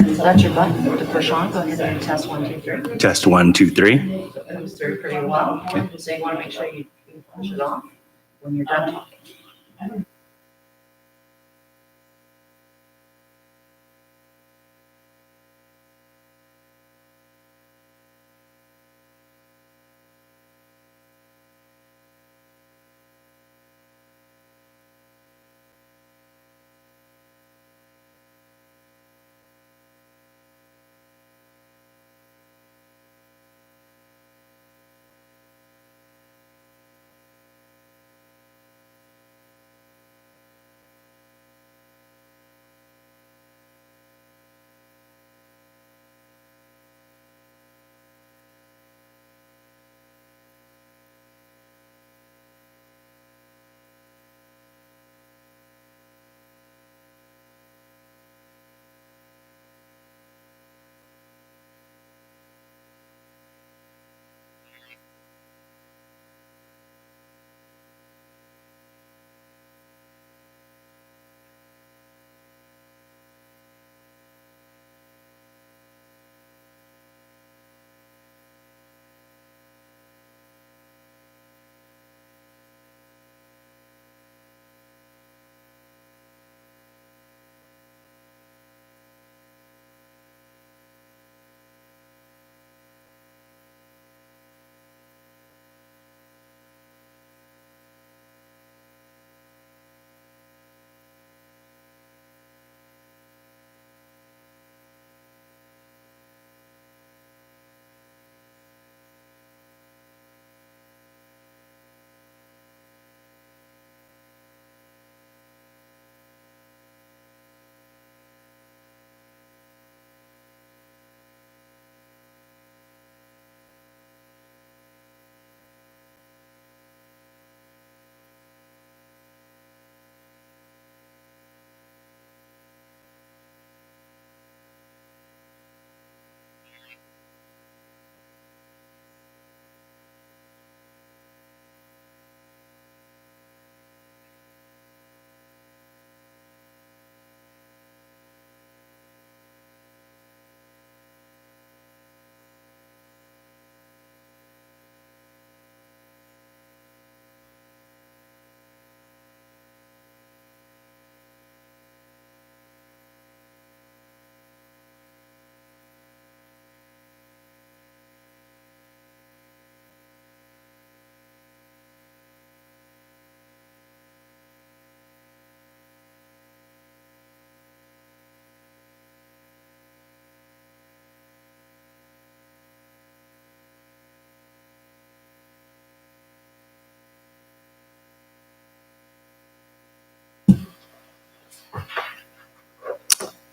So that's your button to push on. Go ahead and test 1, 2, 3. Test 1, 2, 3. It comes through pretty well. So you want to make sure you push it off when you're done talking.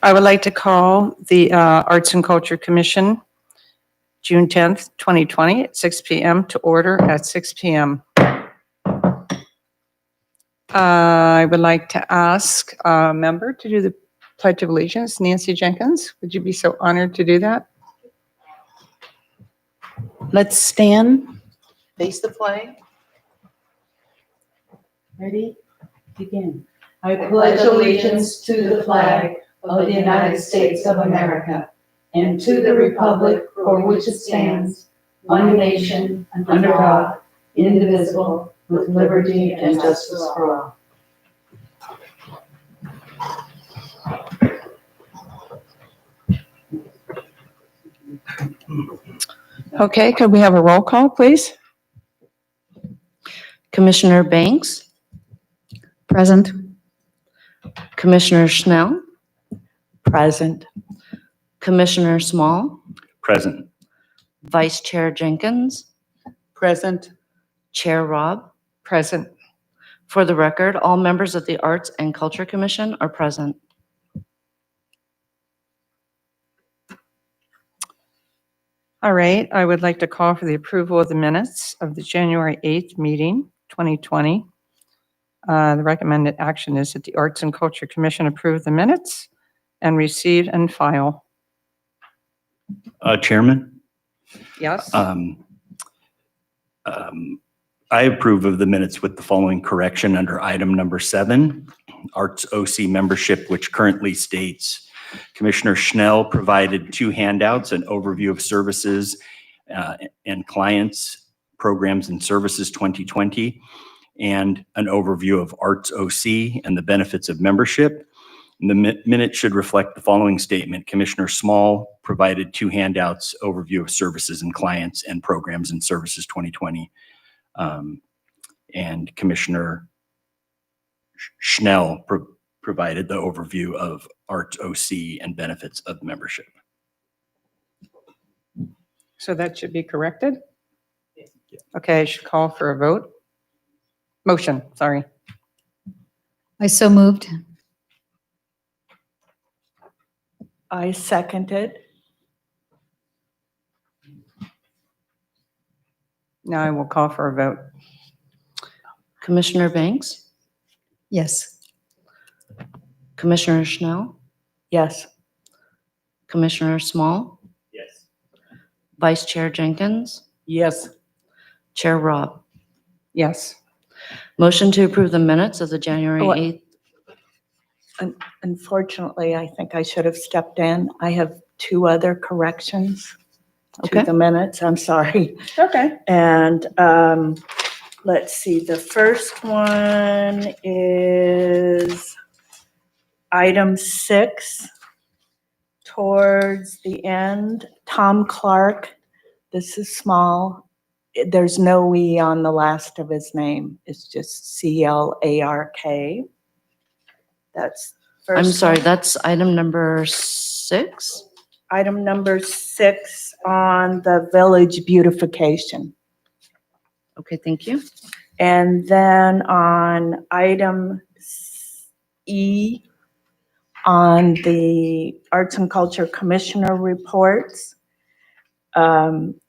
I would like to call the Arts and Culture Commission, June 10th, 2020, at 6 p.m. to order at 6 p.m. I would like to ask a member to do the Pledge of Allegiance. Nancy Jenkins, would you be so honored to do that? Let's stand, face the flag. Ready? Begin. I pledge allegiance to the flag of the United States of America and to the republic for which it stands, one nation, under God, indivisible, with liberty and justice for all. Okay, could we have a roll call, please? Commissioner Banks, Present. Commissioner Schnell, Present. Commissioner Small, Present. Vice Chair Jenkins, Present. Chair Robb. Present. For the record, all members of the Arts and Culture Commission are present. All right, I would like to call for the approval of the minutes of the January 8th meeting, 2020. The recommended action is that the Arts and Culture Commission approve the minutes and receive and file. Chairman, Yes? I approve of the minutes with the following correction under item number 7, Arts OC membership, which currently states Commissioner Schnell provided 2 handouts, an overview of services and clients, programs and services 2020, and an overview of Arts OC and the benefits of membership. And the minute should reflect the following statement. Commissioner Small provided 2 handouts, overview of services and clients and programs and services 2020. And Commissioner Schnell provided the overview of Arts OC and benefits of membership. So that should be corrected? Okay, I should call for a vote. Motion, sorry. I so moved. I seconded. Now I will call for a vote. Commissioner Banks, Yes. Commissioner Schnell, Yes. Commissioner Small, Yes. Vice Chair Jenkins, Yes. Chair Robb. Yes. Motion to approve the minutes of the January Oh, 8th. Unfortunately, I think I should have stepped in. I have 2 other corrections Okay. to the minutes. I'm sorry. Okay. And let's see, the first one is item 6, towards the end, Tom Clark. This is small. There's no E on the last of his name. It's just CLARK. That's first. I'm sorry, one. that's item number 6? Item number 6 on the village beautification. Okay, thank you. And then on item E, on the Arts and Culture Commissioner reports,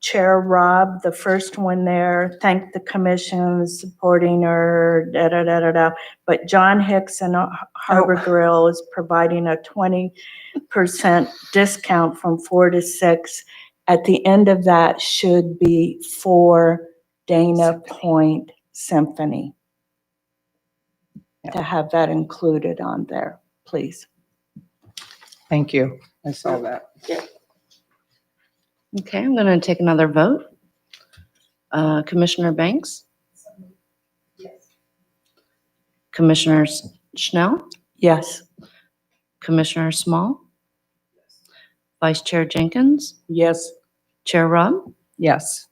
Chair Robb, the first one there, thanked the commission supporting her, da-da-da-da-da. But John Hicks and Harbor Grill is providing a 20% discount from 4 to 6. At the end of that should be for Dana Point Symphony. To have that included on there, please. Thank you. I saw that. Okay, I'm going to take another vote. Commissioner Banks? Commissioner Schnell? Yes. Commissioner Small? Vice Chair Jenkins? Yes. Chair Robb? Yes.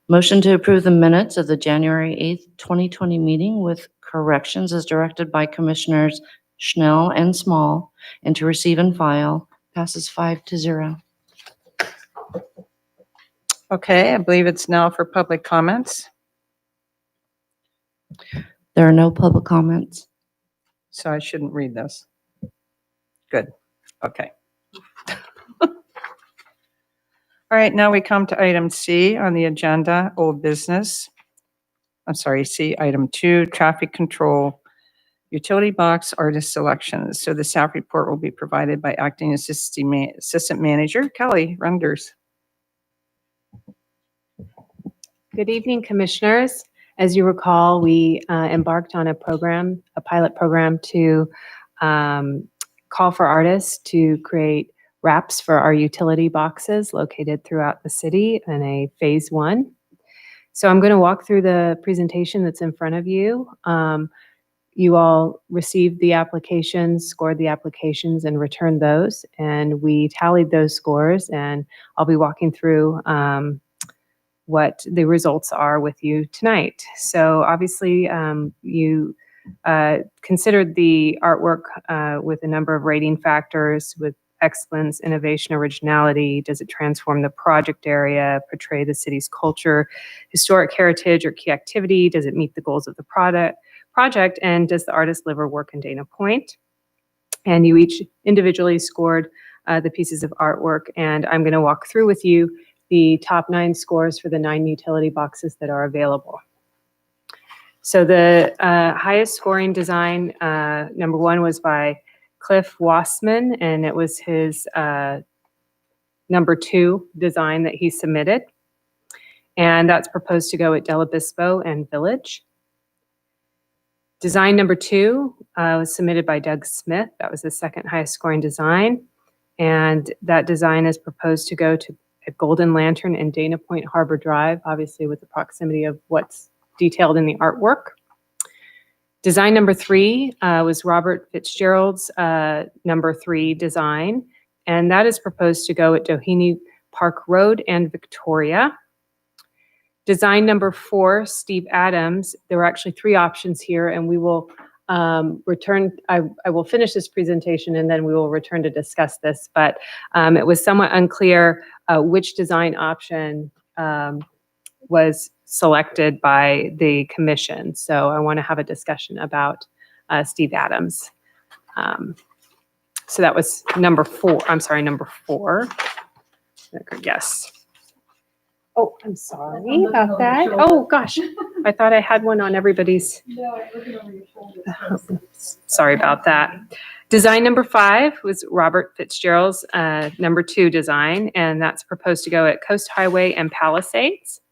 Motion to approve the minutes of the January 8th, 2020 meeting with corrections as directed by Commissioners Schnell and Small, and to receive and file passes 5-0. Okay, I believe it's now for public comments. There are no public comments. So I shouldn't read this. Good. Okay. All right, now we come to item C on the agenda, old business. I'm sorry, C, item 2, traffic control, utility box artist selections. So the staff report will be provided by Acting Assistant Manager Kelly Renders. Good evening, Commissioners. As you recall, we embarked on a pilot program to call for artists to create wraps for our utility boxes located throughout the city in a phase 1. So I'm going to walk through the presentation that's in front of you. You all received the applications, scored the applications, and returned those. And we tallied those scores, and I'll be walking through what the results are with you tonight. So obviously, you considered the artwork with a number of rating factors with excellence, innovation, originality. Does it transform the project area, portray the city's culture, historic heritage, or key activity? Does it meet the goals of the project? And does the artist live or work in Dana Point? And you each individually scored the pieces of artwork, and I'm going to walk through with you the top 9 scores for the 9 utility boxes that are available. So the highest scoring design, number 1, was by Cliff Wassman, and it was his number 2 design that he submitted. And that's proposed to go at Del Obispo and Village. Design number 2 was submitted by Doug Smith. That was the second highest scoring design. And that design is proposed to go to a Golden Lantern and Dana Point Harbor Drive, obviously with the proximity of what's detailed in the artwork. Design number 3 was Robert Fitzgerald's number 3 design, and that is proposed to go at Doheny Park Road and Victoria. Design number 4, Steve Adams. There were actually 3 options here, and we will return. I will finish this presentation and then we will return to discuss this, but it was somewhat unclear which design option was selected by the commission. So I want to have a discussion about Steve Adams. So that was number 4. I'm sorry, number 4. Yes. Oh, I'm sorry about that. Oh, gosh. I thought I had one on everybody's. Sorry about that. Design number 5 was Robert Fitzgerald's number 2 design, and that's proposed to go at Coast Highway and Palisades.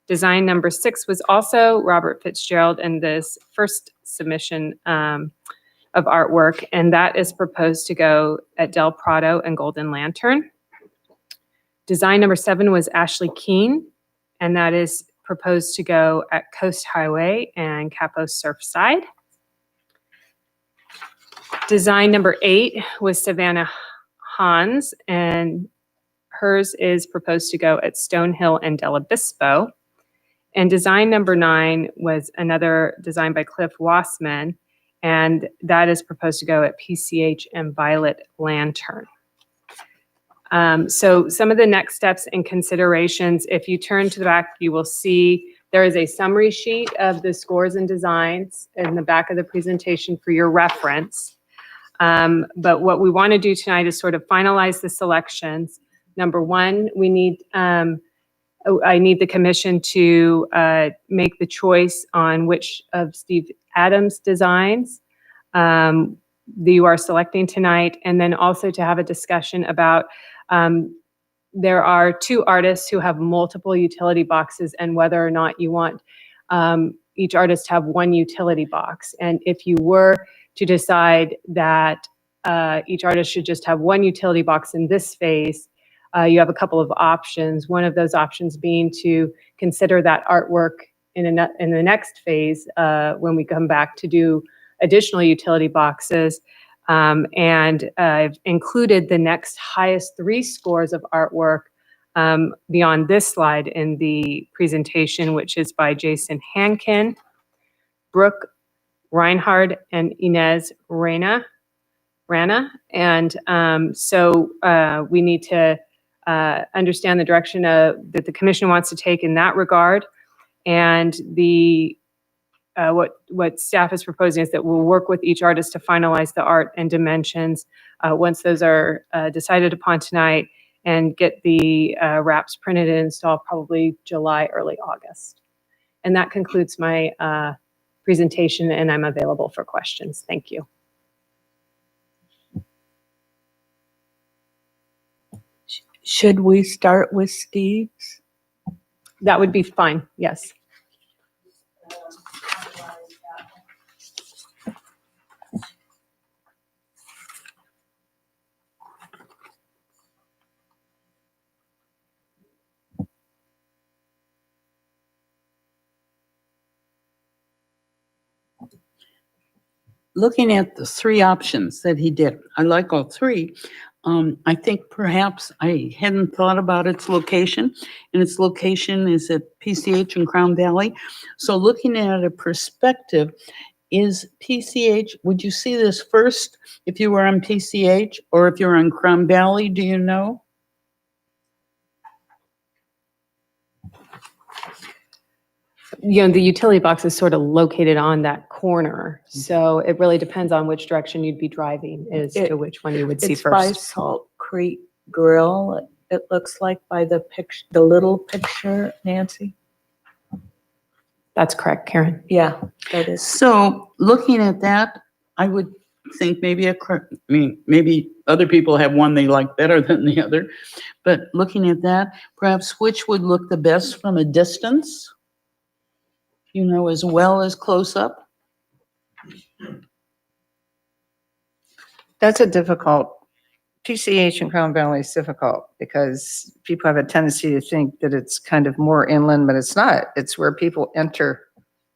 Design number 6 was also Robert Fitzgerald in this first submission of artwork, and that is proposed to go at Del Prado and Golden Lantern. Design number 7 was Ashley Keene, and that is proposed to go at Coast Highway and Capo Surfside. Design number 8 was Savannah Hans, and hers is proposed to go at Stonehill and Del Obispo. And design number 9 was another design by Cliff Wassman, and that is proposed to go at PCH and Violet Lantern. So some of the next steps and considerations, if you turn to the back, you will see there is a summary sheet of the scores and designs in the back of the presentation for your reference. But what we want to do tonight is sort of finalize the selections. Number 1, we need, I need the commission to make the choice on which of Steve Adams' designs that you are selecting tonight, and then also to have a discussion about there are 2 artists who have multiple utility boxes and whether or not you want each artist to have 1 utility box. And if you were to decide that each artist should just have 1 utility box in this phase, you have a couple of options. One of those options being to consider that artwork in the next phase when we come back to do additional utility boxes. And I've included the next highest 3 scores of artwork beyond this slide in the presentation, which is by Jason Hankin, Brooke Reinhard, and Inez Rana. And so we need to understand the direction that the commission wants to take in that regard. And the what staff is proposing is that we'll work with each artist to finalize the art and dimensions once those are decided upon tonight, and get the wraps printed and installed probably July, early August. And that concludes my presentation, and I'm available for questions. Thank you. Should we start with Steve's? That would be fine, yes. Looking at the 3 options that he did, I like all 3. I think perhaps I hadn't thought about its location, and its location is at PCH in Crown Valley. So looking at a perspective, is PCH, would you see this first if you were on PCH or if you're on Crown Valley, do you know? You know, the utility box is sort of located on that corner. So it really depends on which direction you'd be driving as to which one you would see It's by first. Salt Creek Grill. It looks like by the picture, the little picture, Nancy. That's correct, Karen. Yeah, that is. So looking at that, I would think maybe maybe other people have one they like better than the other, but looking at that, perhaps which would look the best from a distance, you know, as well as close up? That's a difficult PCH in Crown Valley is difficult because people have a tendency to think that it's kind of more inland, but it's not. It's where people enter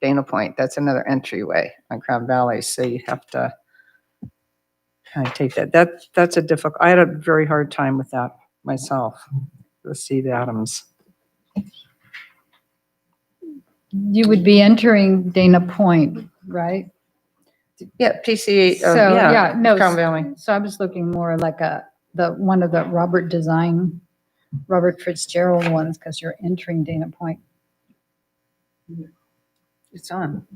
Dana Point. That's another entryway on Crown Valley. So you have to kind of take that. That's a difficult, I had a very hard time with that myself, with Steve Adams. You would be entering Dana Point, right? Yeah, PCH, So, yeah, no, Crown Valley. so I was looking more like one of the Robert Fitzgerald ones, because you're entering Dana Point. It's on.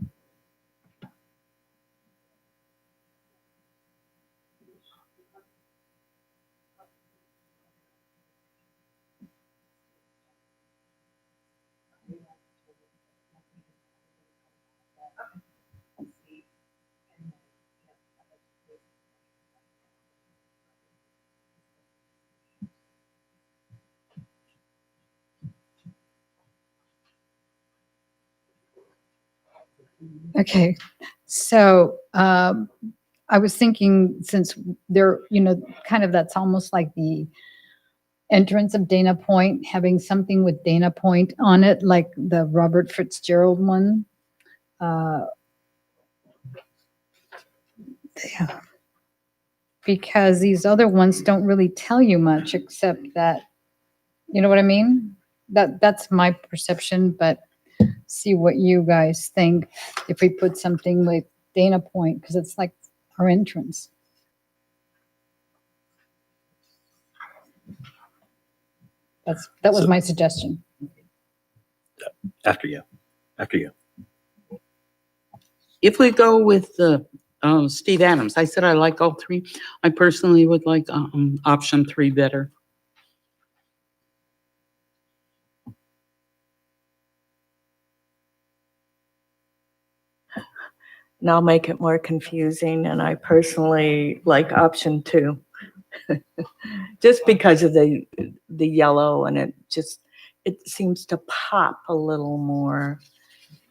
Okay, so I was thinking, since they're, kind of, that's almost like the entrance of Dana Point, having something with Dana Point on it, like the Robert Fitzgerald one. Yeah. Because these other ones don't really tell you much, except that, you know what I mean? That's my perception, but see what you guys think if we put something with Dana Point, because it's like our entrance. That was my suggestion. After you. If we go with the Steve Adams, I said I like all three. I personally would like option 3 better. And I'll make it more confusing, and I personally like option 2. Just because of the yellow, and it seems to pop a little more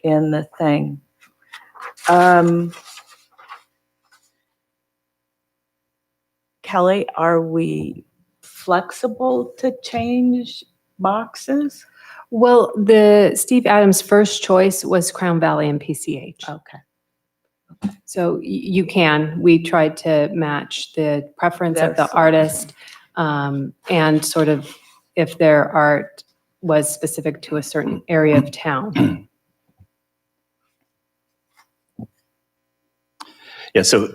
in the thing. Kelly, are we flexible to change boxes? Well, the Steve Adams' first choice was Crown Valley and PCH. Okay. So you can. We tried to match the preference of the Yes. artist, and sort of if their art was specific to a certain area of town. Yeah, so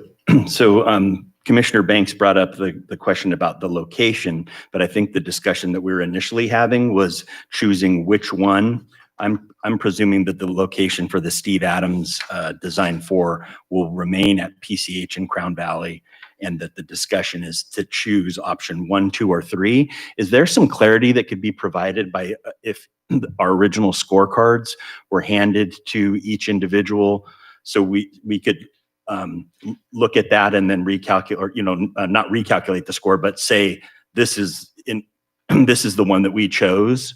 Commissioner Banks brought up the question about the location, but I think the discussion that we were initially having was choosing which one. I'm presuming that the location for the Steve Adams Design 4 will remain at PCH in Crown Valley, and that the discussion is to choose option 1, 2, or 3. Is there some clarity that could be provided by if our original scorecards were handed to each individual, so we could look at that and then recalculate, or not recalculate the score, but say this is the one that we chose,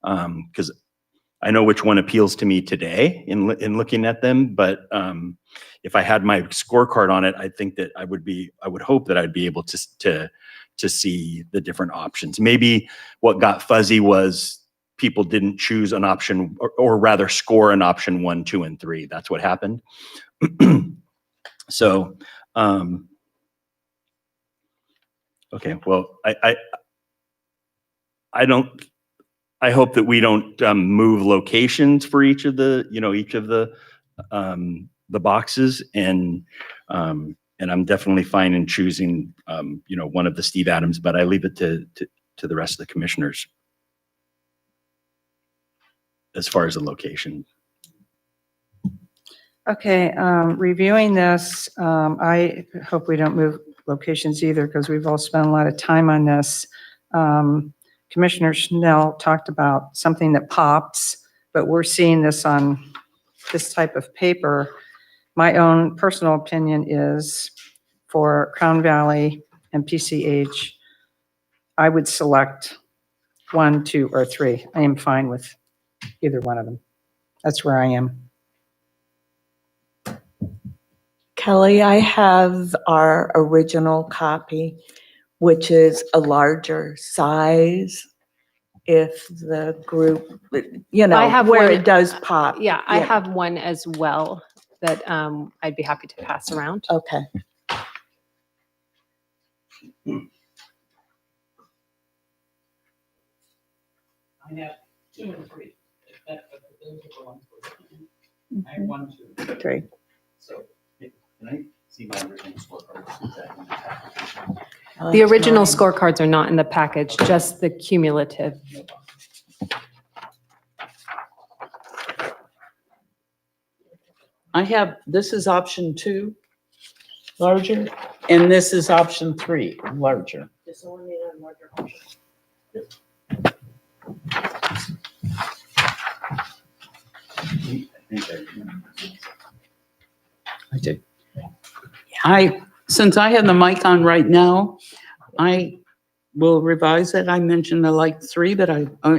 because I know which one appeals to me today in looking at them, but if I had my scorecard on it, I think that I would hope that I'd be able to see the different options. Maybe what got fuzzy was people didn't choose an option, or rather score an option 1, 2, and 3. That's what happened. So, okay, well, I hope that we don't move locations for each of the boxes, and I'm definitely fine in choosing one of the Steve Adams, but I leave it to the rest of the commissioners as far as the location. Okay, reviewing this, I hope we don't move locations either, because we've all spent a lot of time on this. Commissioner Schnell talked about something that pops, but we're seeing this on this type of paper. My own personal opinion is for Crown Valley and PCH, I would select 1, 2, or 3. I am fine with either one of them. That's where I am. Kelly, I have our original copy. which is a larger size if the group, you I know, have where one- it does pop. Yeah, I have one as well that I'd be happy to pass around. Okay. I have 2 and 3. Those are the ones I have 1, 2. 3. So, can I see my original scorecard? The original scorecards are not in the package, just the cumulative. I have, this is option 2, larger, and this is option 3, larger. I did. Since I have the mic on right now, I will revise it. I mentioned I like 3, but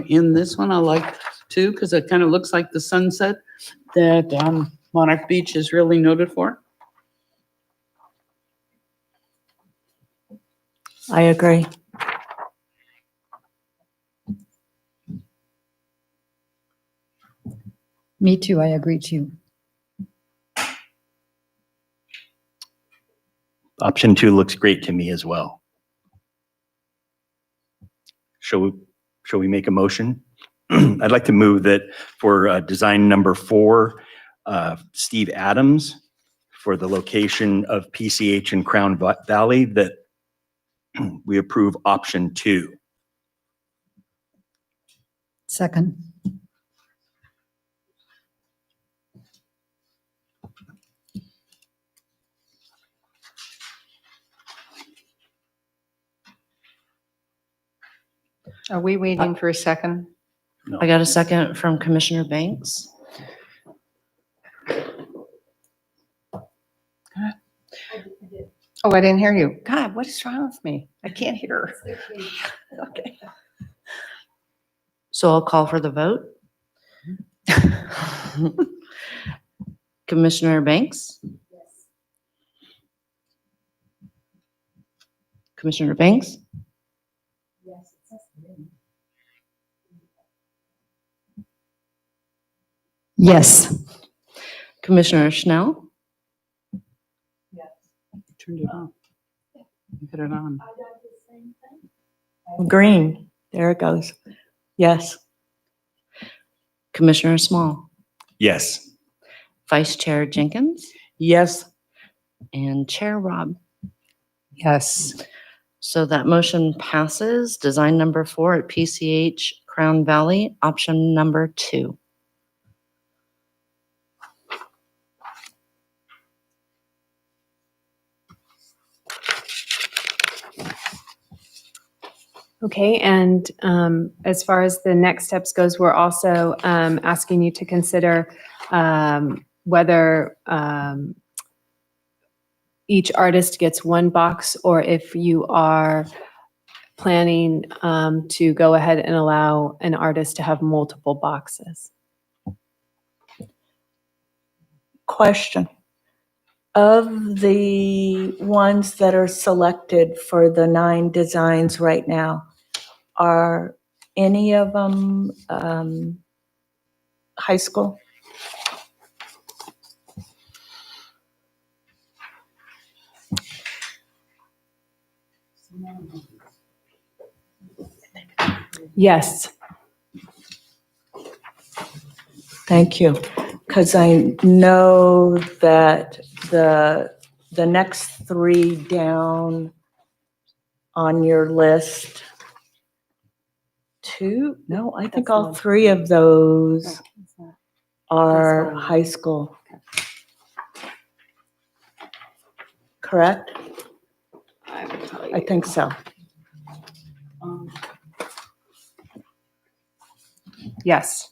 in this one, I like 2 because it kind of looks like the sunset that Monarch Beach is really noted for. I agree. Me too, I agree too. Option 2 looks great to me as well. Shall we make a motion? I'd like to move that for design number 4, Steve Adams, for the location of PCH in Crown Valley, that we approve option 2. Second. Are we waiting for a second? No. I got a second from Commissioner Banks. Oh, I didn't hear you. God, what is wrong with me? I can't hear. Okay. So I'll call for the vote. Commissioner Banks? Commissioner Banks? Yes. Commissioner Schnell? Turned it on. You put it on. Green. There it goes. Yes. Commissioner Small? Yes. Vice Chair Jenkins? Yes, And Chair Rob? Yes. So that motion passes. Design number 4 at PCH Crown Valley, option number 2. Okay, and as far as the next steps goes, we're also asking you to consider whether each artist gets 1 box, or if you are planning to go ahead and allow an artist to have multiple boxes. Question. Of the ones that are selected for the 9 designs right now, are any of them high school? Yes. Thank you. Because I know that the next 3 down on your list, 2, no, I think all 3 of those are high school. Correct? I think so. Yes.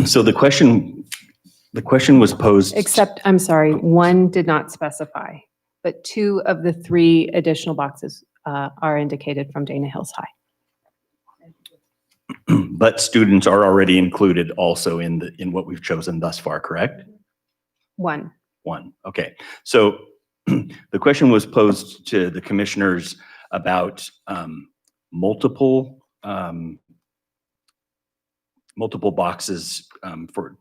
So the question was posed. Except, I'm sorry, 1 did not specify, but 2 of the 3 additional boxes are indicated from Dana Hills High. But students are already included also in what we've chosen thus far, correct? One. One, okay. So the question was posed to the commissioners about multiple boxes for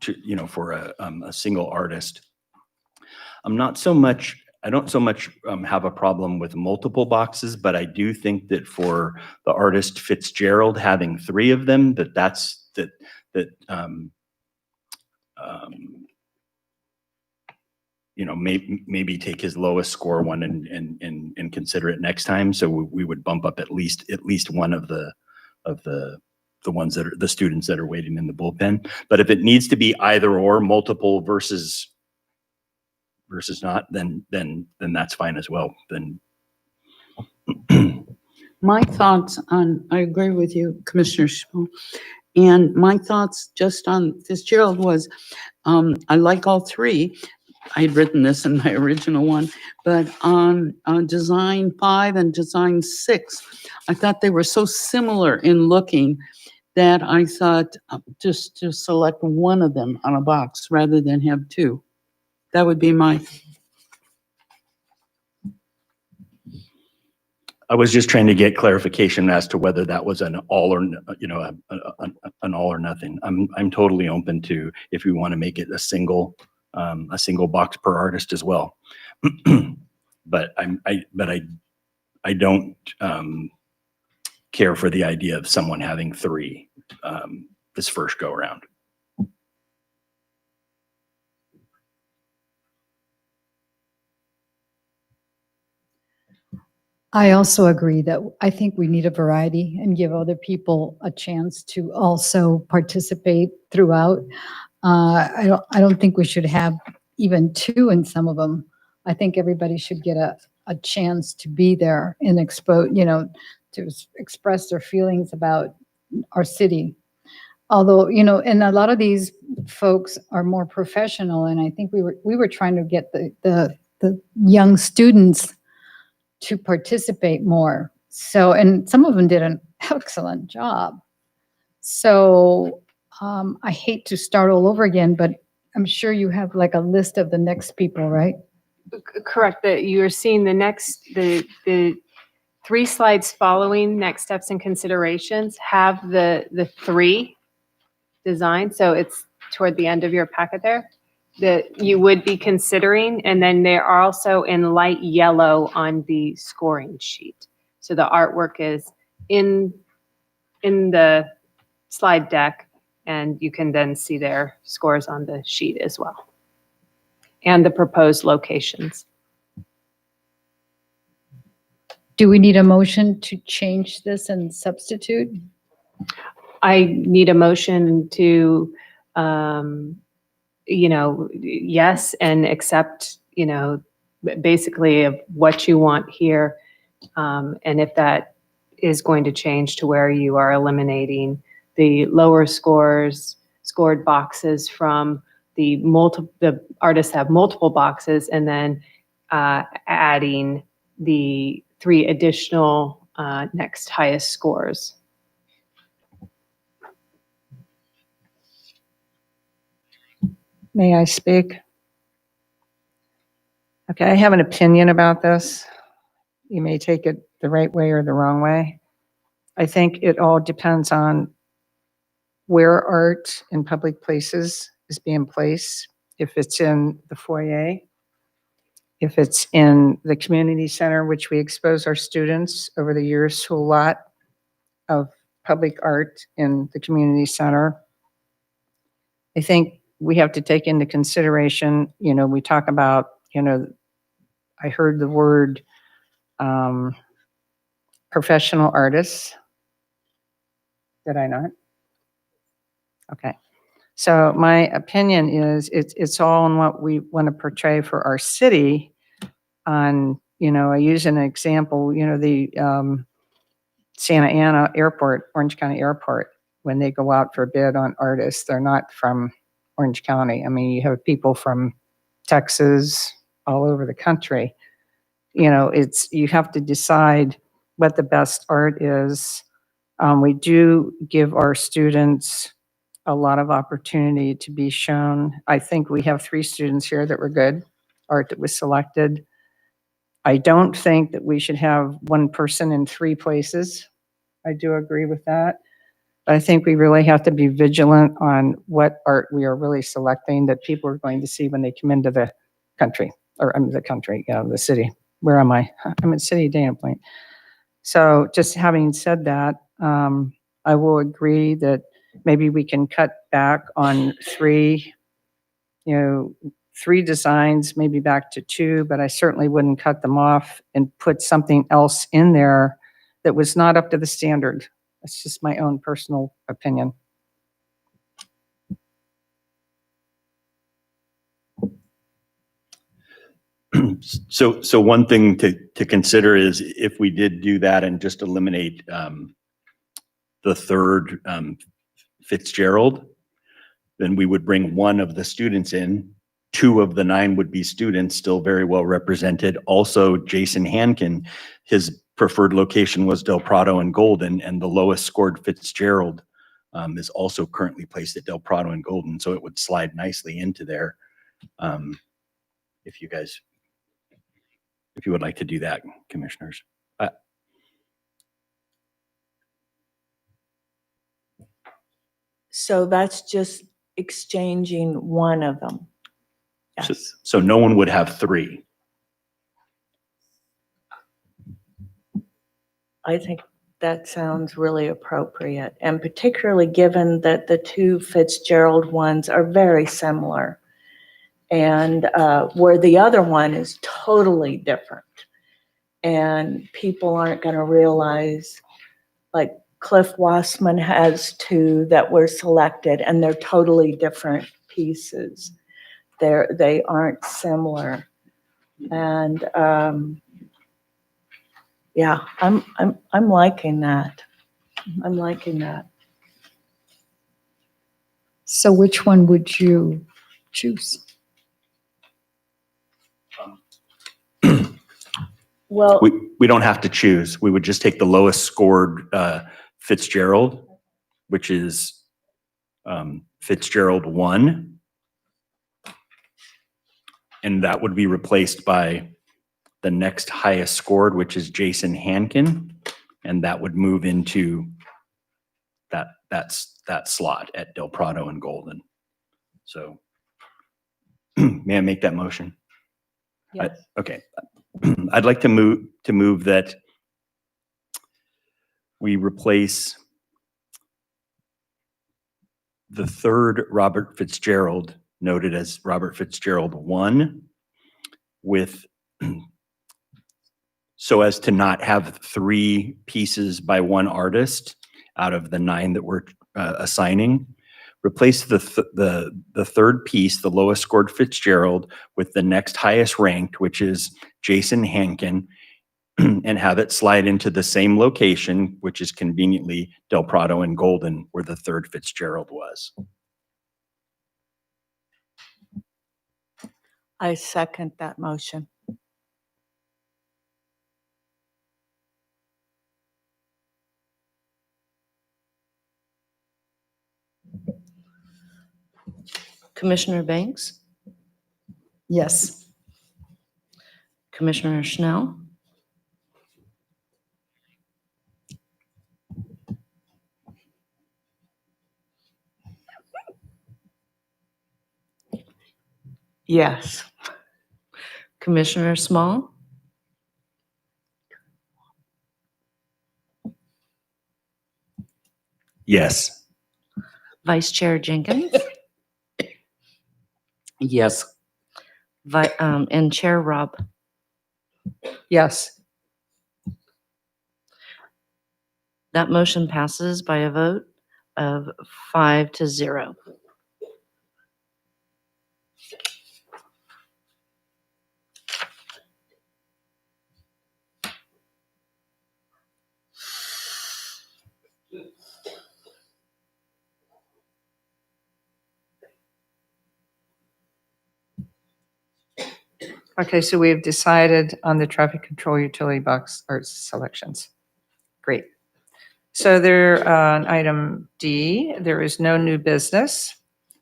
a single artist. I don't so much have a problem with multiple boxes, but I do think that for the artist Fitzgerald having 3 of them, maybe take his lowest score one and consider it next time. So we would bump up at least one of the ones that are the students that are waiting in the bullpen. But if it needs to be either or, multiple versus not, then that's fine as well. Then My thoughts on, I agree with you, Commissioner Schmuel. And my thoughts just on Fitzgerald was, I like all 3. I had written this in my original one, but on design 5 and design 6, I thought they were so similar in looking that I thought just to select one of them on a box rather than have 2. That would be my. I was just trying to get clarification as to whether that was an all or an all or nothing. I'm totally open to if we want to make it a single box per artist as well. But I don't care for the idea of someone having 3 this first go around. I also agree that I think we need a variety and give other people a chance to also participate throughout. I don't think we should have even 2 in some of them. I think everybody should get a chance to be there and to express their feelings about our city. Although, and a lot of these folks are more professional, and I think we were trying to get the young students to participate more. So, and some of them did an excellent job. So I hate to start all over again, but I'm sure you have like a list of the next people, right? Correct, that you're seeing the 3 slides following next steps and considerations have the 3 designs. So it's toward the end of your packet there that you would be considering. And then they're also in light yellow on the scoring sheet. So the artwork is in the slide deck, and you can then see their scores on the sheet as well, and the proposed locations. Do we need a motion to change this and substitute? I need a motion to, yes, and accept, basically of what you want here. And if that is going to change to where you are eliminating the lower scored boxes from the artists have multiple boxes, and then adding the 3 additional next highest scores. May I speak? Okay, I have an opinion about this. You may take it the right way or the wrong way. I think it all depends on where art in public places is being placed. If it's in the foyer, if it's in the community center, which we expose our students over the years to a lot of public art in the community center. I think we have to take into consideration, we talk about, I heard the word professional artists. Did I not? Okay. So my opinion is it's all in what we want to portray for our city on, I use an example, the Santa Ana Airport, Orange County Airport, when they go out for a bid on artists, they're not from Orange County. I mean, you have people from Texas, all over the country. You have to decide what the best art is. We do give our students a lot of opportunity to be shown. I think we have 3 students here that were good, art that was selected. I don't think that we should have one person in 3 places. I do agree with that. But I think we really have to be vigilant on what art we are really selecting that people are going to see when they come into the country, or the city. Where am I? I'm at City Dana Point. So just having said that, I will agree that maybe we can cut back on 3 designs, maybe back to 2, but I certainly wouldn't cut them off and put something else in there that was not up to the standard. That's just my own personal opinion. So one thing to consider is if we did do that and just eliminate the third Fitzgerald, then we would bring 1 of the students in. 2 of the 9 would be students, still very well represented. Also, Jason Hankin, his preferred location was Del Prado and Golden, and the lowest scored Fitzgerald is also currently placed at Del Prado and Golden, so it would slide nicely into there. If you would like to do that, commissioners. So that's just exchanging one of them. Yes. So no one would have 3. I think that sounds really appropriate, and particularly given that the 2 Fitzgerald ones are very similar, and where the other one is totally different. And people aren't going to realize, like Cliff Wassman has 2 that were selected, and they're totally different pieces. They aren't similar. And yeah, I'm liking that. I'm liking that. So which one would you choose? Well, We don't have to choose. We would just take the lowest scored Fitzgerald, which is Fitzgerald 1. And that would be replaced by the next highest scored, which is Jason Hankin. And that would move into that slot at Del Prado and Golden. So may I make that motion? yes. Okay. I'd like to move that we replace the third Robert Fitzgerald, noted as Robert Fitzgerald 1, with, so as to not have 3 pieces by 1 artist out of the 9 that we're assigning. Replace the third piece, the lowest scored Fitzgerald, with the next highest ranked, which is Jason Hankin, and have it slide into the same location, which is conveniently Del Prado and Golden, where the third Fitzgerald was. I second that motion. Commissioner Banks, Yes. Commissioner Schnell, Yes. Commissioner Small, Yes. Vice Chair Jenkins, Yes. and Chair Robb. Yes. That motion passes by a vote of 5-0. Okay, so we have decided on the traffic control utility box art selections. Great. So there, item D, there is no new business.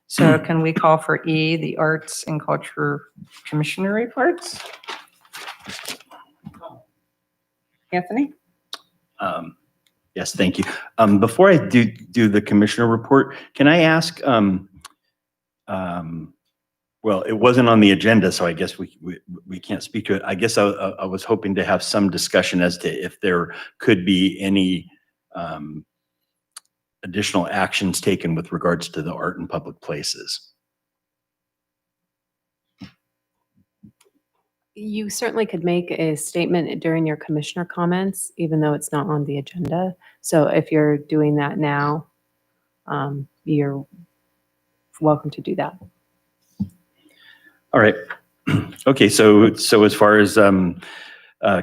So can we call for E, the Arts and Culture Commissioner reports? Anthony? Yes, thank you. Before I do the commissioner report, can I ask, well, it wasn't on the agenda, so I guess we can't speak to it. I guess I was hoping to have some discussion as to if there could be any additional actions taken with regards to the art in public places. You certainly could make a statement during your commissioner comments, even though it's not on the agenda. So if you're doing that now, you're welcome to do that. All right. Okay, so as far as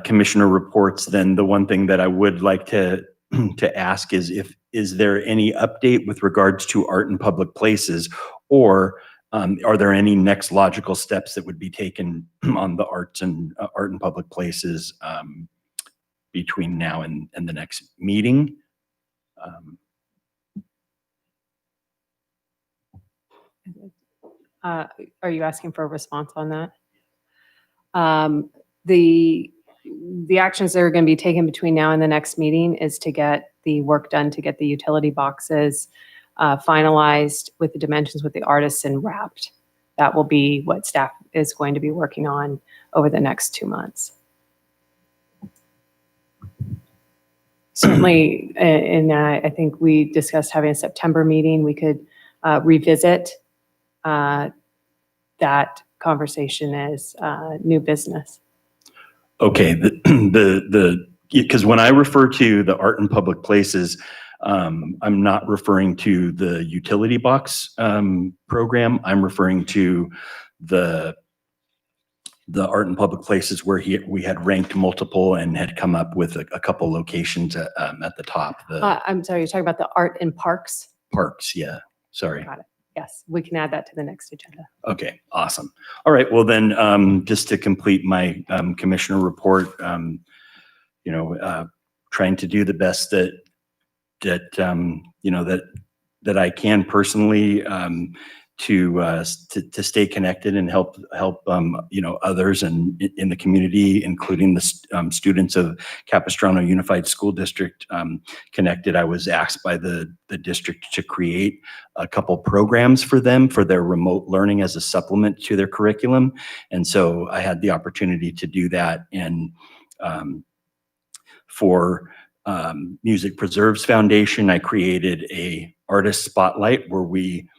commissioner reports, then the one thing that I would like to ask is there any update with regards to art in public places, or are there any next logical steps that would be taken on the art in public places between now and the next meeting? Are you asking for a response on that? The actions that are going to be taken between now and the next meeting is to get the work done, to get the utility boxes finalized with the dimensions with the artists and wrapped. That will be what staff is going to be working on over the next 2 months. Certainly, and I think we discussed having a September meeting. We could revisit that conversation as new business. Okay, because when I refer to the art in public places, I'm not referring to the utility box program. I'm referring to the art in public places where we had ranked multiple and had come up with a couple locations at the top. I'm sorry, you're talking about the art in parks? Parks, yeah. Sorry. Got it. Yes, we can add that to the next agenda. Okay, awesome. All right, well then, just to complete my commissioner report, trying to do the best that I can personally to stay connected and help others and in the community, including the students of Capistrano Unified School District connected. I was asked by the district to create a couple programs for them for their remote learning as a supplement to their curriculum, and so I had the opportunity to do that. And for Music Preserves Foundation, I created a artist spotlight where we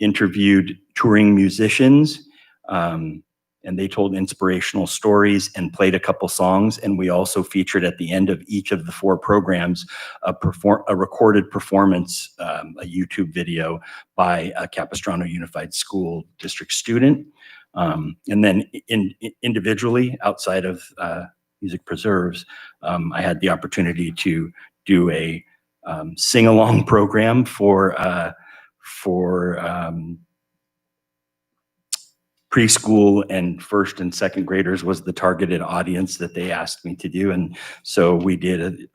interviewed touring musicians, and they told inspirational stories and played a couple songs. And we also featured at the end of each of the 4 programs a recorded performance, a YouTube video by a Capistrano Unified School District student. And then individually, outside of Music Preserves, I had the opportunity to do a sing-along program for preschool and first and second graders was the targeted audience that they asked me to do. And so we did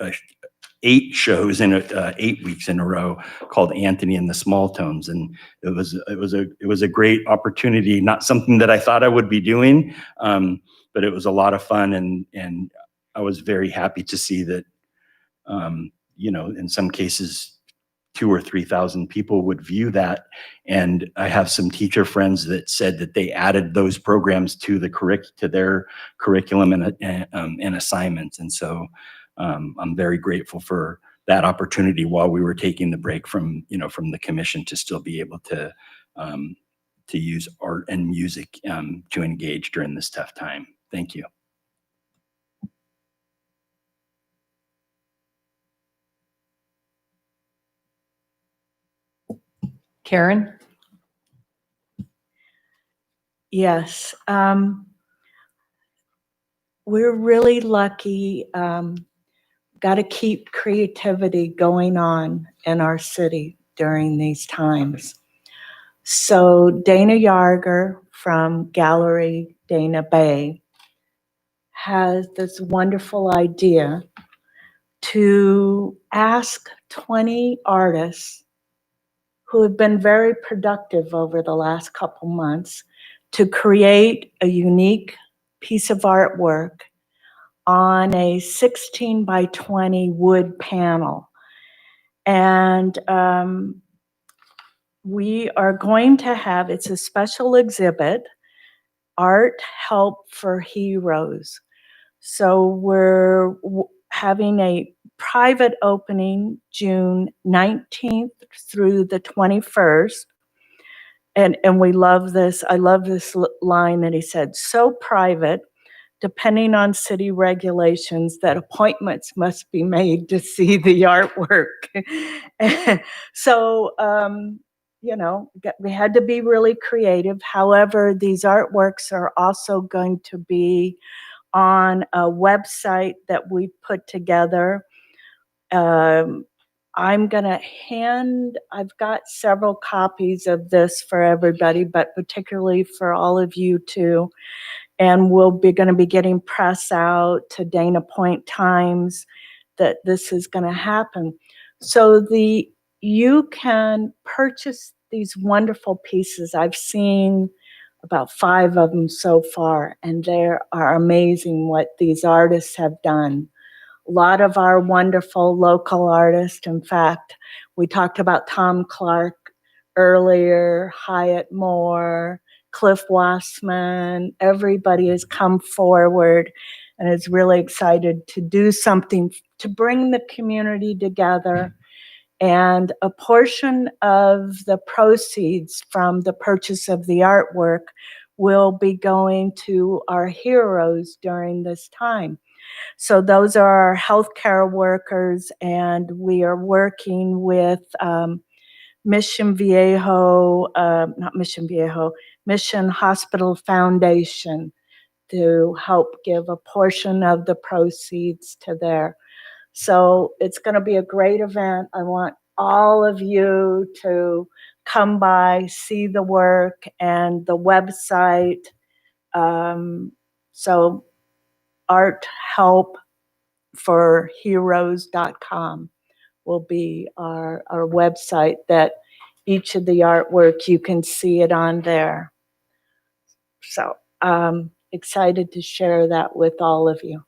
8 shows in 8 weeks in a row called Anthony and the Small Tones. And it was a great opportunity, not something that I thought I would be doing, but it was a lot of fun. And I was very happy to see that, in some cases, 2,000 or 3,000 people would view that. And I have some teacher friends that said that they added those programs to their curriculum and assignments. And so I'm very grateful for that opportunity while we were taking the break from the commission to still be able to use art and music to engage during this tough time. Thank you. Karen? Yes, we're really lucky. Got to keep creativity going on in our city during these times. So Dana Yarger from Gallery Dana Bay has this wonderful idea to ask 20 artists who have been very productive over the last couple months to create a unique piece of artwork on a 16 by 20 wood panel. And we are going to have, it's a special exhibit, Art Help for Heroes. So we're having a private opening June 19th through the 21st. And we love this. I love this line that he said, so private, depending on city regulations, that appointments must be made to see the artwork. So, you know, we had to be really creative. However, these artworks are also going to be on a website that we put together. I'm going to I've got several copies of this for everybody, but particularly for all of you too. And we'll be going to be getting press out to Dana Point Times that this is going to happen. So you can purchase these wonderful pieces. I've seen about 5 of them so far, and they are amazing what these artists have done. A lot of our wonderful local artists, in fact, we talked about Tom Clark earlier, Hyatt Moore, Cliff Wassman. Everybody has come forward and is really excited to do something to bring the community together. And a portion of the proceeds from the purchase of the artwork will be going to our heroes during this time. So those are our healthcare workers, and we are working with Mission Hospital Foundation to help give a portion of the proceeds to there. So it's going to be a great event. I want all of you to come by, see the work and the website. So arthelpforheroes.com will be our website, that each of the artwork, you can see it on there. So excited to share that with all of you.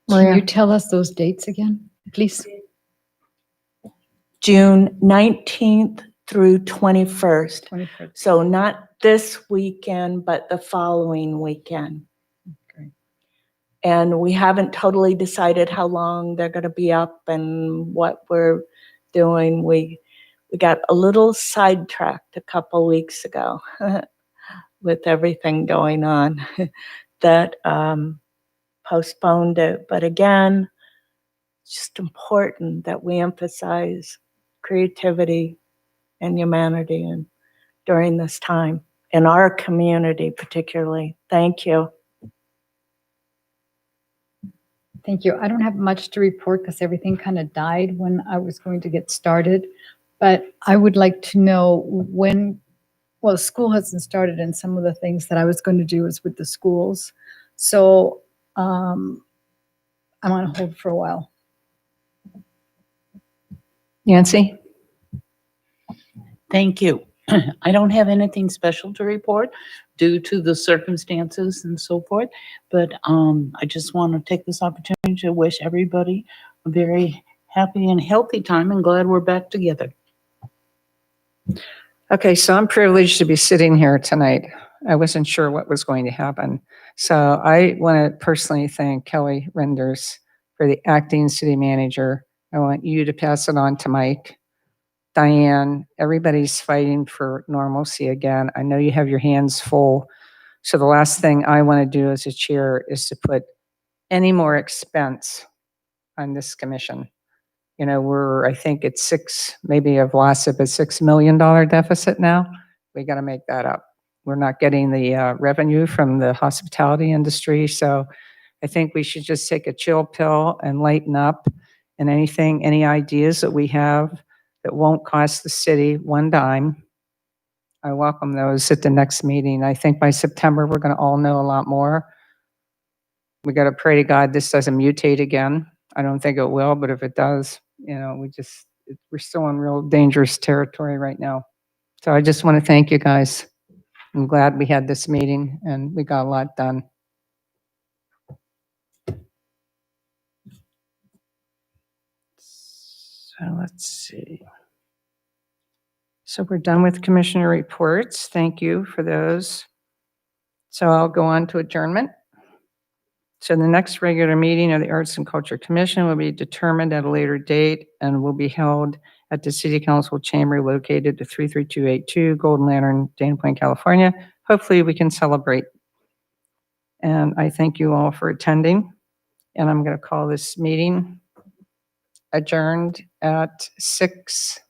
Can you tell us those dates again, please? June 19th through 21st. 21st. So not this weekend, but the following weekend. Okay. And we haven't totally decided how long they're going to be up and what we're doing. We got a little sidetracked a couple weeks ago with everything going on that postponed it. But again, it's just important that we emphasize creativity and humanity and during this time in our community particularly. Thank you. Thank you. I don't have much to report because everything kind of died when I was going to get started. But I would like to know when, well, school hasn't started, and some of the things that I was going to do is with the schools. So I'm on hold for a while. Nancy? Thank you. I don't have anything special to report due to the circumstances and so forth, but I just want to take this opportunity to wish everybody a very happy and healthy time, and glad we're back together. Okay, so I'm privileged to be sitting here tonight. I wasn't sure what was going to happen. So I want to personally thank Kelly Renders for the acting city manager. I want you to pass it on to Mike, Diane. Everybody's fighting for normalcy again. I know you have your hands full. So the last thing I want to do as a chair is to put any more expense on this commission. You know, I think it's maybe I've lost it, but $6 million deficit now. We got to make that up. We're not getting the revenue from the hospitality industry. So I think we should just take a chill pill and lighten up, and any ideas that we have that won't cost the city one dime, I welcome those at the next meeting. I think by September, we're going to all know a lot more. We got to pray to God this doesn't mutate again. I don't think it will, but if it does, we're still in real dangerous territory right now. So I just want to thank you guys. I'm glad we had this meeting and we got a lot done. So let's see. So we're done with commissioner reports. Thank you for those. So I'll go on to adjournment. So the next regular meeting of the Arts and Culture Commission will be determined at a later date and will be held at the City Council Chamber located at 33282 Golden Lantern, Dana Point, California. Hopefully we can celebrate. And I thank you all for attending. And I'm going to call this meeting adjourned at 6:43.